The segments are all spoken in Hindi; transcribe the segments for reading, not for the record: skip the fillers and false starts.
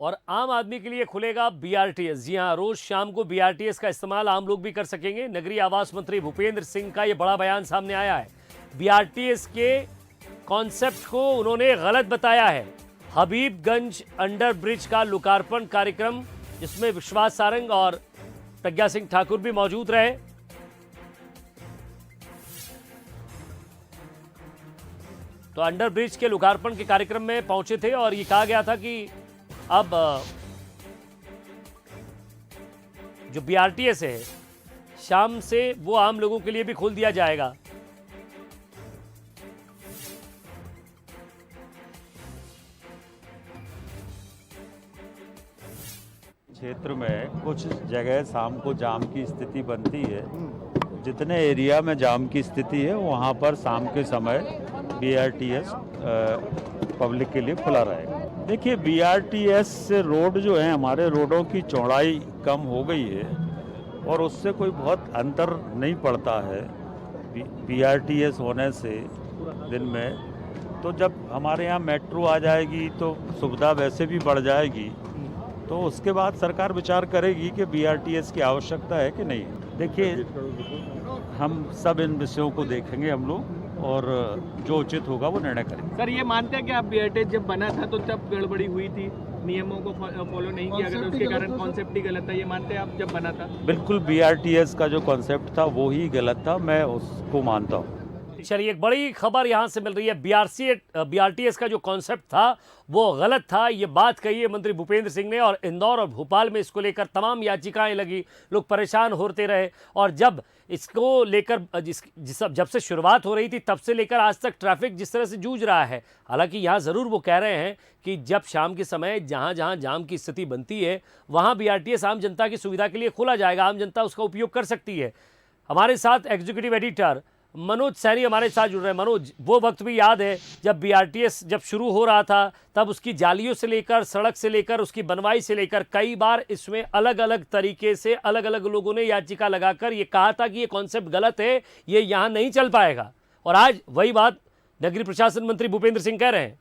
और आम आदमी के लिए खुलेगा बीआरटीएस। जी हां, रोज शाम को बीआरटीएस का इस्तेमाल आम लोग भी कर सकेंगे। नगरीय आवास मंत्री भूपेंद्र सिंह का यह बड़ा बयान सामने आया है। बीआरटीएस के कॉन्सेप्ट को उन्होंने गलत बताया है। हबीबगंज अंडर ब्रिज का लोकार्पण कार्यक्रम, जिसमें विश्वास सारंग और प्रज्ञा सिंह ठाकुर भी मौजूद रहे। तो अंडर ब्रिज के लोकार्पण के कार्यक्रम में पहुंचे थे और ये कहा गया था कि अब जो बीआरटीएस है शाम से वो आम लोगों के लिए भी खोल दिया जाएगा। क्षेत्र में कुछ जगह शाम को जाम की स्थिति बनती है। जितने एरिया में जाम की स्थिति है वहाँ पर शाम के समय बीआरटीएस पब्लिक के लिए खुला रहेगा। देखिए, बीआरटीएस से रोड जो है, हमारे रोडों की चौड़ाई कम हो गई है और उससे कोई बहुत अंतर नहीं पड़ता है बीआरटीएस होने से दिन में। तो जब हमारे यहाँ मेट्रो आ जाएगी तो सुविधा वैसे भी बढ़ जाएगी, तो उसके बाद सरकार विचार करेगी कि बीआरटीएस की आवश्यकता है कि नहीं। देखिए, हम सब इन विषयों को देखेंगे हम लोग और जो उचित होगा वो निर्णय करेंगे। सर, ये मानते हैं कि आप बीआरटीएस जब बना था तो तब गड़बड़ी हुई थी, नियमों को फॉलो नहीं किया गया, तो उसके कारण कॉन्सेप्ट ही गलत था, ये मानते हैं आप जब बना था? बिल्कुल, बीआरटीएस का जो कॉन्सेप्ट था वो ही गलत था, मैं उसको मानता हूँ। चलिए, एक बड़ी खबर यहां से मिल रही है। बीआरटीएस का जो कॉन्सेप्ट था वो गलत था, ये बात कही है मंत्री भूपेंद्र सिंह ने। और इंदौर और भोपाल में इसको लेकर तमाम याचिकाएं लगी, लोग परेशान होते रहे। और जब इसको लेकर जब से शुरुआत हो रही थी तब से लेकर आज तक ट्रैफिक जिस तरह से जूझ रहा है, हालांकि यहाँ ज़रूर वो कह रहे हैं कि जब शाम के समय जहाँ जहाँ जाम की स्थिति बनती है वहाँ बीआरटीएस आम जनता की सुविधा के लिए खोला जाएगा, आम जनता उसका उपयोग कर सकती है। हमारे साथ एग्जीक्यूटिव एडिटर मनोज सैनी हमारे साथ जुड़ रहे हैं। मनोज, वो वक्त भी याद है जब बीआरटीएस जब शुरू हो रहा था, तब उसकी जालियों से लेकर, सड़क से लेकर, उसकी बनवाई से लेकर कई बार इसमें अलग अलग तरीके से अलग अलग लोगों ने याचिका लगाकर ये कहा था कि ये कॉन्सेप्ट गलत है, ये यहाँ नहीं चल पाएगा। और आज वही बात नगरीय प्रशासन मंत्री भूपेंद्र सिंह कह रहे हैं।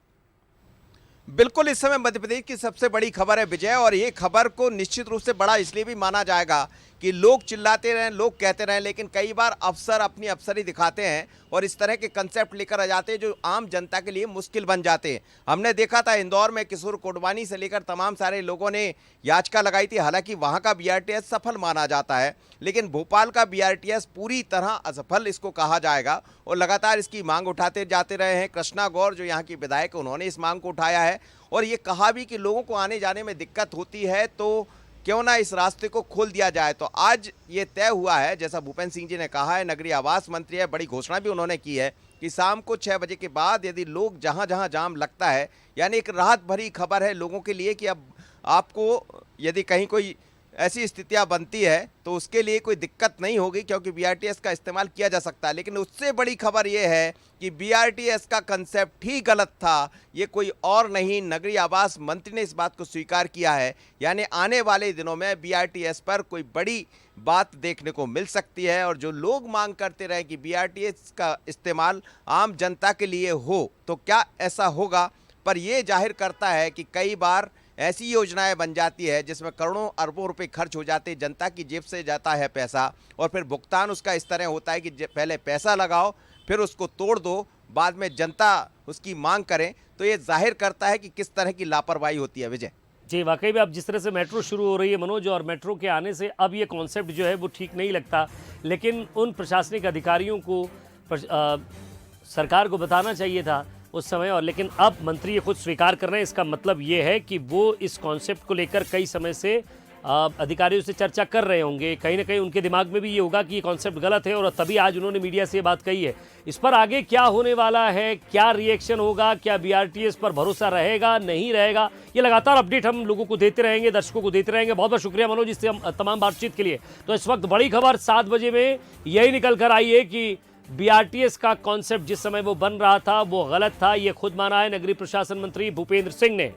बिल्कुल, इस समय मध्य प्रदेश की सबसे बड़ी खबर है विजय, और ये खबर को निश्चित रूप से बड़ा इसलिए भी माना जाएगा कि लोग चिल्लाते रहें, लोग कहते रहें, लेकिन कई बार अफसर अपनी अफसरी दिखाते हैं और इस तरह के कंसेप्ट लेकर आ जाते हैं जो आम जनता के लिए मुश्किल बन जाते हैं। हमने देखा था इंदौर में किशोर कोडवानी से लेकर तमाम सारे लोगों ने याचिका लगाई थी, हालांकि वहां का बीआरटीएस सफल माना जाता है, लेकिन भोपाल का बीआरटीएस पूरी तरह असफल इसको कहा जाएगा। और लगातार इसकी मांग उठाते जाते रहे हैं। कृष्णा गौर जो यहाँ की विधायक, उन्होंने इस मांग को उठाया है और ये कहा भी कि लोगों को आने जाने में दिक्कत होती है तो क्यों ना इस रास्ते को खोल दिया जाए। तो आज ये तय हुआ है, जैसा भूपेंद्र सिंह जी ने कहा है, नगरीय आवास मंत्री है, बड़ी घोषणा भी उन्होंने की है कि शाम को 6 बजे के बाद यदि लोग जहां जहां जाम लगता है, यानी एक राहत भरी खबर है लोगों के लिए कि अब आपको यदि कहीं कोई ऐसी स्थितियां बनती है तो उसके लिए कोई दिक्कत नहीं होगी, क्योंकि बीआरटीएस का इस्तेमाल किया जा सकता है। लेकिन उससे बड़ी खबर यह है कि बीआरटीएस का कंसेप्ट ही गलत था, ये कोई और नहीं। नगरीय आवास मंत्री ने इस बात को स्वीकार किया है, यानी आने वाले दिनों में बीआरटीएस पर कोई बड़ी बात देखने को मिल सकती है। और जो लोग मांग करते रहे कि बीआरटीएस का इस्तेमाल आम जनता के लिए हो, तो क्या ऐसा होगा, पर यह जाहिर करता है कि कई बार ऐसी योजनाएं बन जाती है जिसमें करोड़ों अरबों रुपए खर्च हो जाते हैं, जनता की जेब से जाता है पैसा, और फिर भुगतान उसका इस तरह होता है कि पहले पैसा लगाओ, फिर उसको तोड़ दो, बाद में जनता उसकी मांग करें। तो ये जाहिर करता है कि किस तरह की लापरवाही होती है। विजय जी, वाकई में अब जिस तरह से मेट्रो शुरू हो रही है मनोज, और मेट्रो के आने से अब ये कॉन्सेप्ट जो है वो ठीक नहीं लगता, लेकिन उन प्रशासनिक अधिकारियों को सरकार को बताना चाहिए था उस समय। और लेकिन अब मंत्री ये खुद स्वीकार कर रहे हैं, इसका मतलब ये है कि वो इस कॉन्सेप्ट को लेकर कई समय से अधिकारियों से चर्चा कर रहे होंगे। कहीं ना कहीं उनके दिमाग में भी ये होगा कि ये कॉन्सेप्ट गलत है, और तभी आज उन्होंने मीडिया से ये बात कही है। इस पर आगे क्या होने वाला है, क्या रिएक्शन होगा, क्या बीआरटीएस पर भरोसा रहेगा नहीं रहेगा, ये लगातार अपडेट हम लोगों को देते रहेंगे, दर्शकों को देते रहेंगे। बहुत बहुत शुक्रिया मनोज इससे हम तमाम बातचीत के लिए। तो इस वक्त बड़ी खबर 7 बजे में यही निकल कर आई है कि बीआरटीएस का कॉन्सेप्ट जिस समय वो बन रहा था वो गलत था, ये खुद माना है नगरीय प्रशासन मंत्री भूपेंद्र सिंह ने।